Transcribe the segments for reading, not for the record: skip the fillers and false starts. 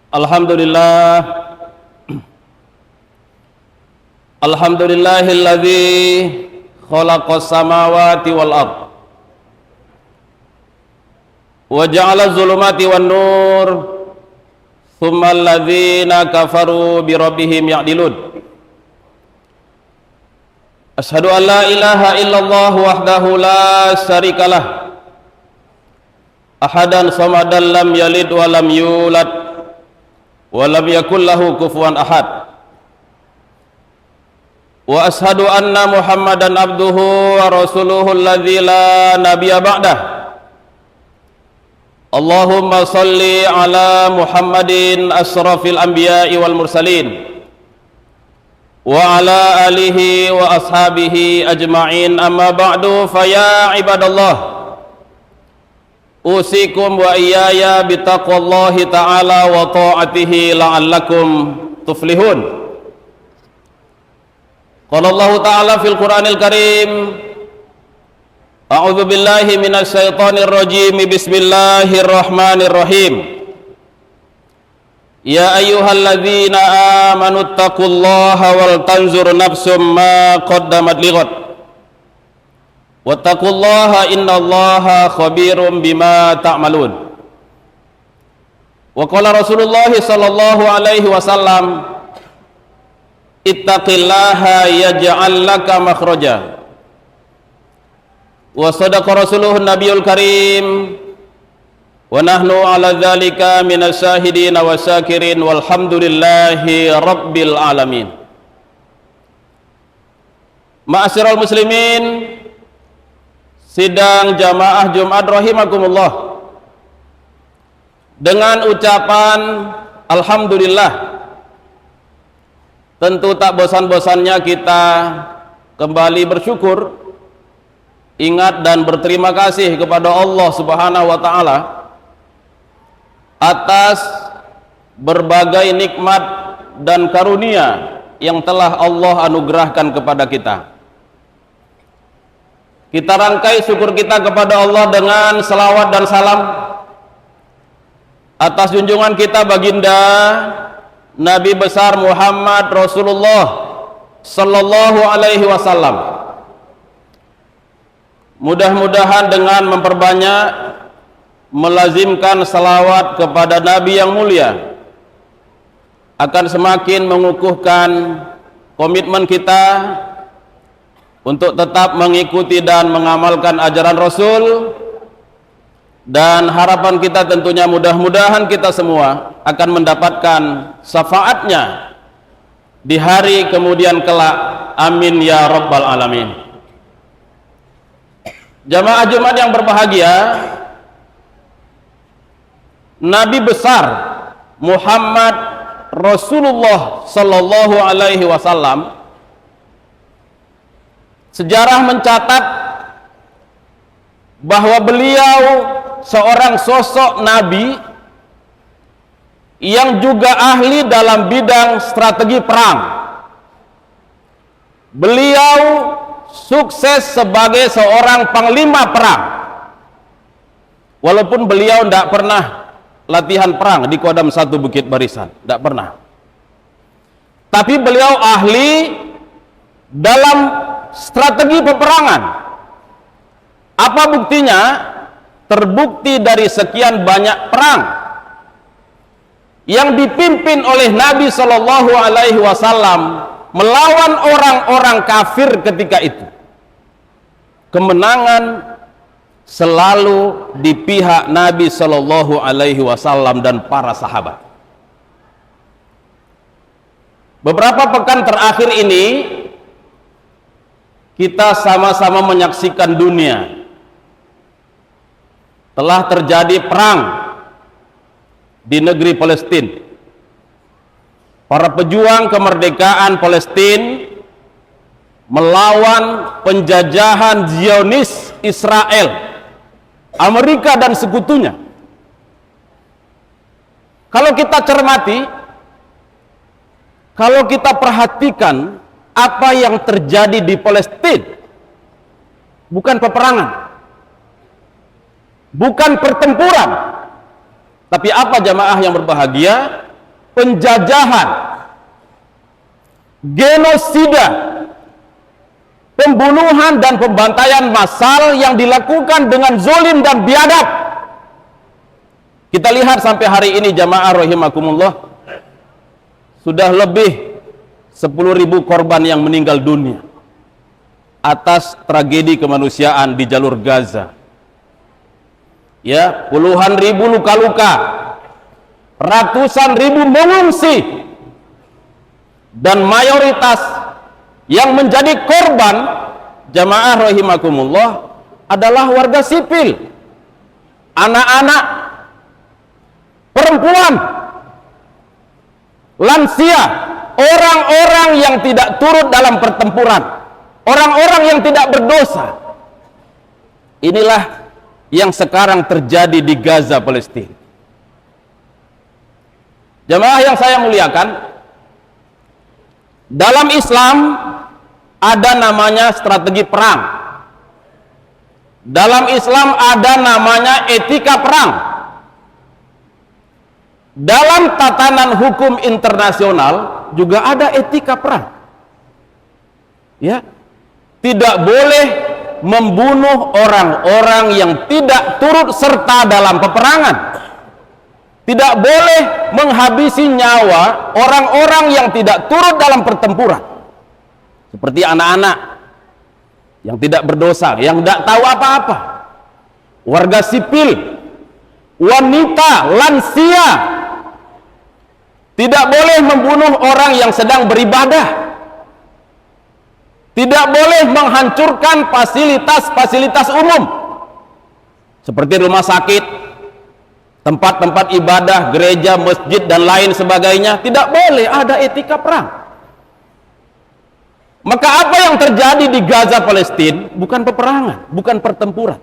Alhamdulillah, alhamdulillahilladzi khalaqas samawati wal ard wa ja'ala zulumati wan nur thumma alladzina kafaru bi rabbihim ya'dilun. Asyhadu an la ilaha illallah wahdahu la syarikalah, ahadan samadan lam yalid wa lam yulad wa lam yakul lahu kufuwan ahad. Wa ashhadu anna Muhammadan abduhu wa rasuluhu alladzi la nabiyya ba'dah. Allahumma salli ala Muhammadin asrafil anbiya'i wal mursalin wa ala alihi wa ashabihi ajma'in, amma ba'du, fa ya ibadallah, usikum wa iyaya bitaqwallahi ta'ala wa ta'atihi la'allakum tuflihun. Qala Allah ta'ala fil Qur'anil Karim, a'udzu billahi minasy syaithanir rajim, bismillahirrahmanirrahim. Ya ayyuhalladzina amanu taqullaha wal tanzur nafsum ma qaddamat lighad wattaqullaha innallaha khabirum bima ta'malun. Wa qala Rasulullah sallallahu alaihi wasallam, ittaqillaha yaj'al laka makhraja. Wa sadaqa rasuluhun nabiyul karim wa nahnu ala dzalika minas syahidin wa syakirin walhamdulillahi rabbil alamin. Ma'asyiral muslimin, sidang jamaah Jumat rahimakumullah, dengan ucapan alhamdulillah, tentu tak bosan-bosannya kita kembali bersyukur, ingat dan berterima kasih kepada Allah Subhanahu wa taala atas berbagai nikmat dan karunia yang telah Allah anugerahkan kepada kita. Kita rangkai syukur kita kepada Allah dengan selawat dan salam atas junjungan kita baginda Nabi besar Muhammad Rasulullah sallallahu alaihi wasallam. Mudah-mudahan dengan memperbanyak melazimkan salawat kepada Nabi yang mulia akan semakin mengukuhkan komitmen kita untuk tetap mengikuti dan mengamalkan ajaran Rasul, dan harapan kita tentunya mudah-mudahan kita semua akan mendapatkan syafaatnya di hari kemudian kelak. Amin ya rabbal alamin. Jamaah Jumat yang berbahagia, Nabi besar Muhammad Rasulullah sallallahu alaihi wasallam, sejarah mencatat bahwa beliau seorang sosok nabi yang juga ahli dalam bidang strategi perang. Beliau sukses sebagai seorang panglima perang, walaupun beliau tidak pernah latihan perang di Kodam 1 Bukit Barisan, tidak pernah. Tapi beliau ahli dalam strategi peperangan. Apa buktinya? Terbukti dari sekian banyak perang yang dipimpin oleh Nabi Shallallahu Alaihi Wasallam melawan orang-orang kafir ketika itu. Kemenangan selalu di pihak Nabi Shallallahu Alaihi Wasallam dan para sahabat. Beberapa pekan terakhir ini kita sama-sama menyaksikan dunia telah terjadi perang di negeri Palestina. Para pejuang kemerdekaan Palestina melawan penjajahan Zionis Israel, Amerika dan sekutunya. Kalau kita cermati, kalau kita perhatikan apa yang terjadi di Palestina, bukan peperangan, bukan pertempuran, tapi apa jamaah yang berbahagia? penjajahan, genosida, pembunuhan dan pembantaian massal yang dilakukan dengan zolim dan biadab. Kita lihat sampai hari ini jamaah rahimakumullah, sudah lebih 10.000 korban yang meninggal dunia atas tragedi kemanusiaan di jalur Gaza. Ya, puluhan ribu luka-luka, ratusan ribu mengungsi, dan mayoritas yang menjadi korban jamaah rahimakumullah adalah warga sipil, anak-anak, perempuan, lansia, orang-orang yang tidak turut dalam pertempuran, orang-orang yang tidak berdosa. Inilah yang sekarang terjadi di Gaza, Palestina. Jamaah yang saya muliakan, dalam Islam ada namanya strategi perang. Dalam Islam ada namanya etika perang. Dalam tatanan hukum internasional juga ada etika perang. Ya, tidak boleh membunuh orang-orang yang tidak turut serta dalam peperangan. Tidak boleh menghabisi nyawa orang-orang yang tidak turut dalam pertempuran. Seperti anak-anak yang tidak berdosa, yang tidak tahu apa-apa. Warga sipil, wanita, lansia. Tidak boleh membunuh orang yang sedang beribadah. Tidak boleh menghancurkan fasilitas-fasilitas umum seperti rumah sakit, tempat-tempat ibadah, gereja, masjid, dan lain sebagainya. Tidak boleh, ada etika perang. Maka apa yang terjadi di Gaza, Palestina bukan peperangan, bukan pertempuran,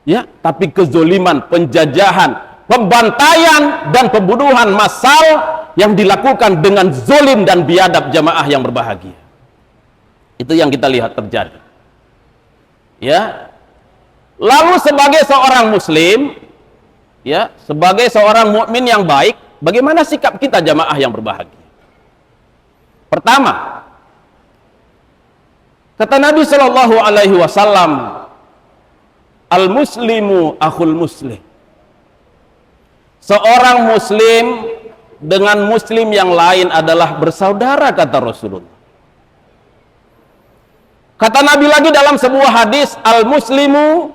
ya, tapi kezoliman, penjajahan, pembantaian, dan pembunuhan massal yang dilakukan dengan zolim dan biadab jamaah yang berbahagia. Itu yang kita lihat terjadi. Ya. Lalu sebagai seorang muslim, ya, sebagai seorang mukmin yang baik, bagaimana sikap kita jamaah yang berbahagia? Pertama, kata Nabi Shallallahu Alaihi Wasallam, al-muslimu akhul muslim. Seorang muslim dengan muslim yang lain adalah bersaudara, kata Rasulullah. Kata Nabi lagi dalam sebuah hadis, al-muslimu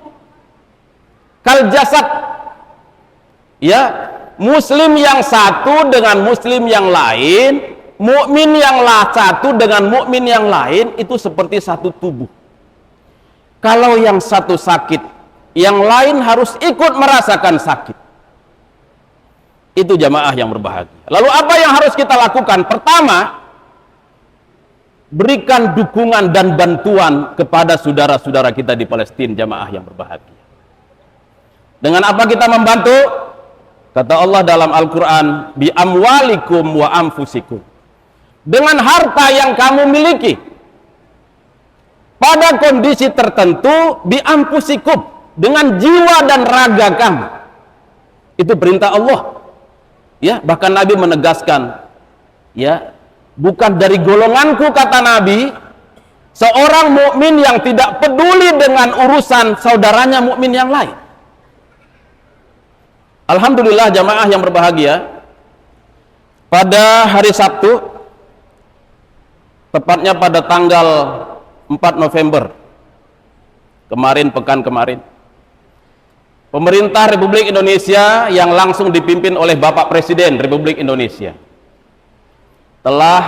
kal jasad. Ya, muslim yang satu dengan muslim yang lain, mukmin yang satu dengan mukmin yang lain itu seperti satu tubuh. Kalau yang satu sakit, yang lain harus ikut merasakan sakit. Itu jamaah yang berbahagia. Lalu apa yang harus kita lakukan? Pertama, berikan dukungan dan bantuan kepada saudara-saudara kita di Palestina, jamaah yang berbahagia. Dengan apa kita membantu? Kata Allah dalam Al-Quran, bi amwalikum wa anfusikum. Dengan harta yang kamu miliki. Pada kondisi tertentu, bi anfusikum, dengan jiwa dan raga kamu. Itu perintah Allah. Ya, bahkan Nabi menegaskan, ya, bukan dari golonganku, kata Nabi, seorang mukmin yang tidak peduli dengan urusan saudaranya mukmin yang lain. Alhamdulillah jamaah yang berbahagia, pada hari Sabtu, tepatnya pada tanggal 4 November kemarin, pekan kemarin, pemerintah Republik Indonesia yang langsung dipimpin oleh Bapak Presiden Republik Indonesia telah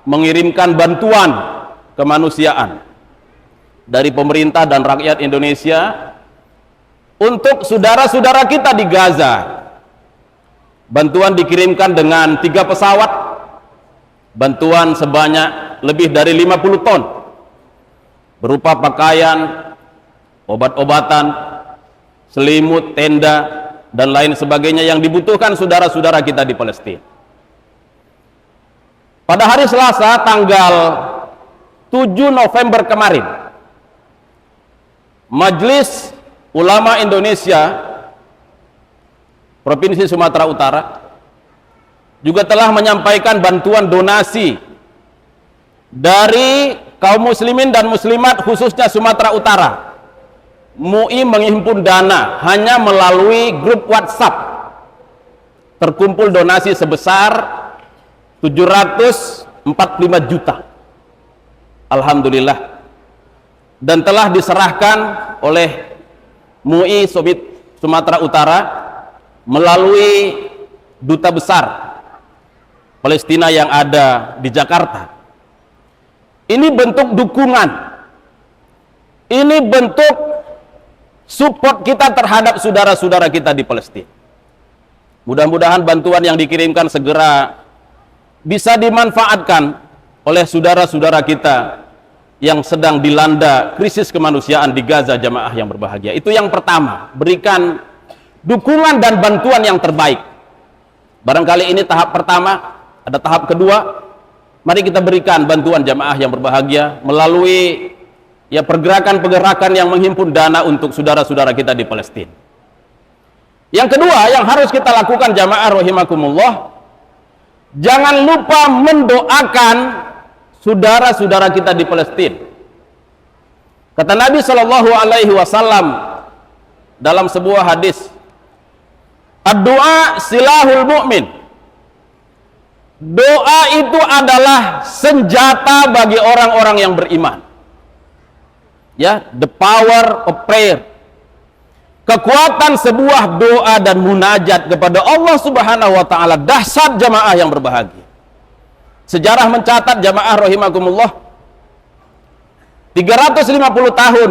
mengirimkan bantuan kemanusiaan dari pemerintah dan rakyat Indonesia untuk saudara-saudara kita di Gaza. Bantuan dikirimkan dengan 3 pesawat, bantuan sebanyak lebih dari 50 ton, berupa pakaian, obat-obatan, selimut, tenda, dan lain sebagainya yang dibutuhkan saudara-saudara kita di Palestina. Pada hari Selasa tanggal 7 November kemarin, Majelis Ulama Indonesia Provinsi Sumatera Utara juga telah menyampaikan bantuan donasi dari kaum muslimin dan muslimat khususnya Sumatera Utara. MUI menghimpun dana hanya melalui grup WhatsApp. Terkumpul donasi sebesar 745 juta. Alhamdulillah. Dan telah diserahkan oleh MUI Sumatera Utara melalui duta besar Palestina yang ada di Jakarta. Ini bentuk dukungan, ini bentuk support kita terhadap saudara-saudara kita di Palestina. Mudah-mudahan bantuan yang dikirimkan segera bisa dimanfaatkan oleh saudara-saudara kita yang sedang dilanda krisis kemanusiaan di Gaza, jamaah yang berbahagia. Itu yang pertama, berikan dukungan dan bantuan yang terbaik. Barangkali ini tahap pertama, ada tahap kedua. Mari kita berikan bantuan jamaah yang berbahagia melalui pergerakan-pergerakan yang menghimpun dana untuk saudara-saudara kita di Palestina. Yang kedua yang harus kita lakukan jamaah rahimakumullah, jangan lupa mendoakan saudara-saudara kita di Palestina. Kata Nabi Shallallahu Alaihi Wasallam dalam sebuah hadis, "Ad-doa silahul mu'min." Doa itu adalah senjata bagi orang-orang yang beriman. Ya, the power of prayer. Kekuatan sebuah doa dan munajat kepada Allah Subhanahu wa taala dahsyat jamaah yang berbahagia. Sejarah mencatat jamaah rahimakumullah, 350 tahun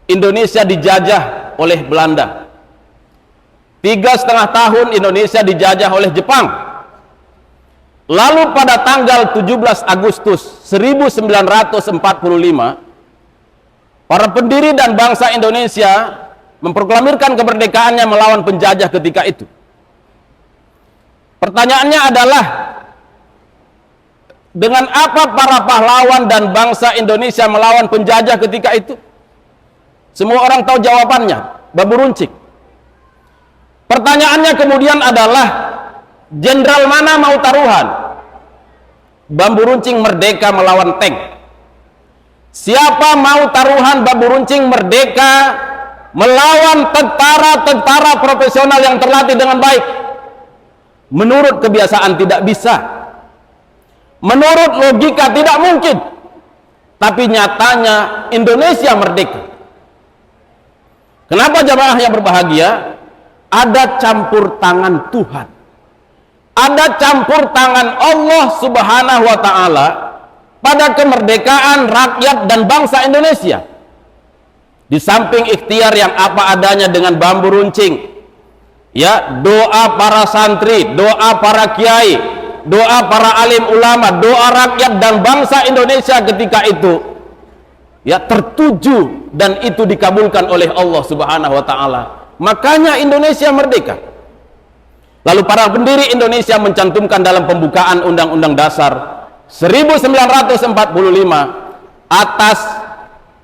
Indonesia dijajah oleh Belanda. 3,5 tahun Indonesia dijajah oleh Jepang. Lalu pada tanggal 17 Agustus 1945, para pendiri dan bangsa Indonesia memproklamirkan kemerdekaannya melawan penjajah ketika itu. Pertanyaannya adalah, dengan apa para pahlawan dan bangsa Indonesia melawan penjajah ketika itu? Semua orang tahu jawabannya, bambu runcing. Pertanyaannya kemudian adalah, jenderal mana mau taruhan? Bambu runcing merdeka melawan tank. Siapa mau taruhan bambu runcing merdeka melawan tentara-tentara profesional yang terlatih dengan baik? Menurut kebiasaan tidak bisa. Menurut logika tidak mungkin. Tapi nyatanya Indonesia merdeka. Kenapa jamaah yang berbahagia? Ada campur tangan Tuhan. Ada campur tangan Allah Subhanahu wa taala pada kemerdekaan rakyat dan bangsa Indonesia. Di samping ikhtiar yang apa adanya dengan bambu runcing, ya, doa para santri, doa para kiai, doa para alim ulama, doa rakyat dan bangsa Indonesia ketika itu, ya, tertuju dan itu dikabulkan oleh Allah Subhanahu wa taala. Makanya Indonesia merdeka. Lalu para pendiri Indonesia mencantumkan dalam pembukaan Undang-Undang Dasar 1945, atas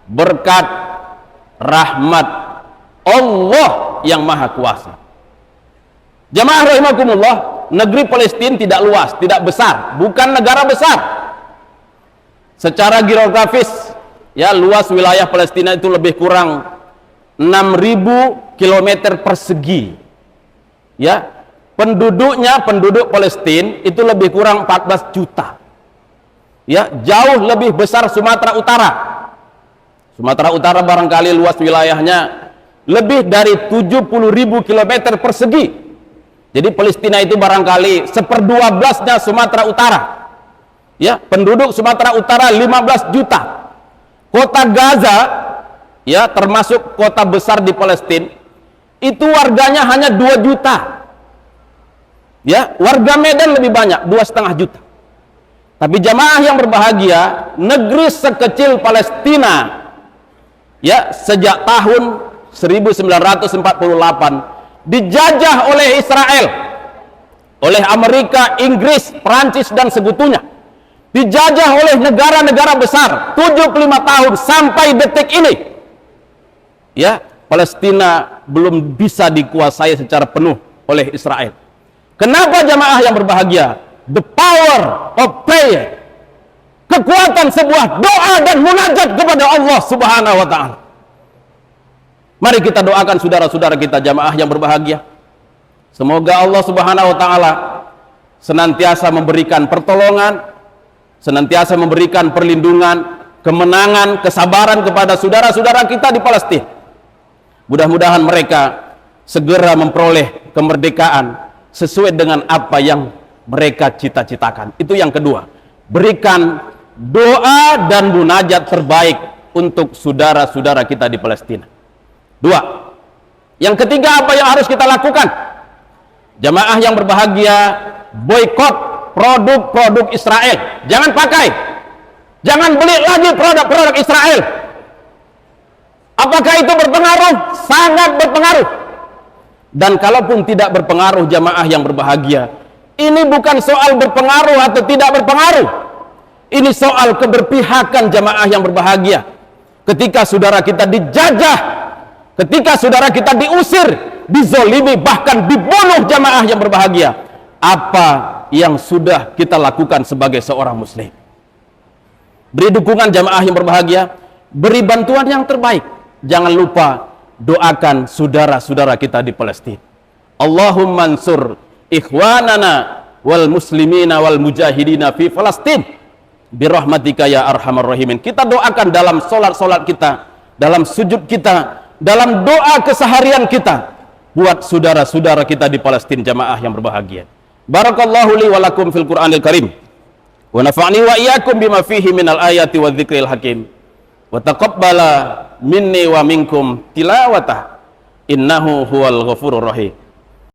berkat rahmat Allah yang Maha Kuasa. Jamaah rahimakumullah, negeri Palestina tidak luas, tidak besar, bukan negara besar. Secara geografis, ya, luas wilayah Palestina itu lebih kurang 6.000 km persegi. Ya, penduduk Palestina itu lebih kurang 14 juta. Ya, jauh lebih besar Sumatera Utara. Sumatera Utara barangkali luas wilayahnya lebih dari 70.000 km persegi. Jadi Palestina itu barangkali 1/12-nya Sumatera Utara. Ya, penduduk Sumatera Utara 15 juta. Kota Gaza, ya, termasuk kota besar di Palestina, itu warganya hanya 2 juta. Ya, warga Medan lebih banyak, 2,5 juta. Tapi jamaah yang berbahagia, negeri sekecil Palestina, ya, sejak tahun 1948 dijajah oleh Israel, oleh Amerika, Inggris, Perancis dan sekutunya. Dijajah oleh negara-negara besar 75 tahun sampai detik ini. Ya, Palestina belum bisa dikuasai secara penuh oleh Israel. Kenapa jamaah yang berbahagia? The power of prayer. Kekuatan sebuah doa dan munajat kepada Allah Subhanahu wa ta'ala. Mari kita doakan saudara-saudara kita jamaah yang berbahagia. Semoga Allah Subhanahu wa ta'ala senantiasa memberikan pertolongan, senantiasa memberikan perlindungan, kemenangan, kesabaran kepada saudara-saudara kita di Palestina. Mudah-mudahan mereka segera memperoleh kemerdekaan sesuai dengan apa yang mereka cita-citakan. Itu yang kedua. Berikan doa dan munajat terbaik untuk saudara-saudara kita di Palestina. Dua. Yang ketiga, apa yang harus kita lakukan? Jamaah yang berbahagia, boykot produk-produk Israel. Jangan pakai. Jangan beli lagi produk-produk Israel. Apakah itu berpengaruh? Sangat berpengaruh. Dan kalaupun tidak berpengaruh, jamaah yang berbahagia, ini bukan soal berpengaruh atau tidak berpengaruh. Ini soal keberpihakan jamaah yang berbahagia. Ketika saudara kita dijajah, ketika saudara kita diusir, dizolimi, bahkan dibunuh jamaah yang berbahagia, apa yang sudah kita lakukan sebagai seorang muslim? Beri dukungan jamaah yang berbahagia, beri bantuan yang terbaik. Jangan lupa doakan saudara-saudara kita di Palestina. Allahumma ansur ikhwanana wal muslimina wal mujahidina fi Palestina birahmatika ya arhamar rahimin. Kita doakan dalam solat-solat kita, dalam sujud kita, dalam doa keseharian kita buat saudara-saudara kita di Palestina jamaah yang berbahagia. Barakallahu li wa lakum fil Qur'anil Karim wa nafa'ni wa iyyakum bima fihi minal ayati wa dzikril hakim wa taqabbala minni wa minkum tilawatah innahu huwal ghafurur rahim.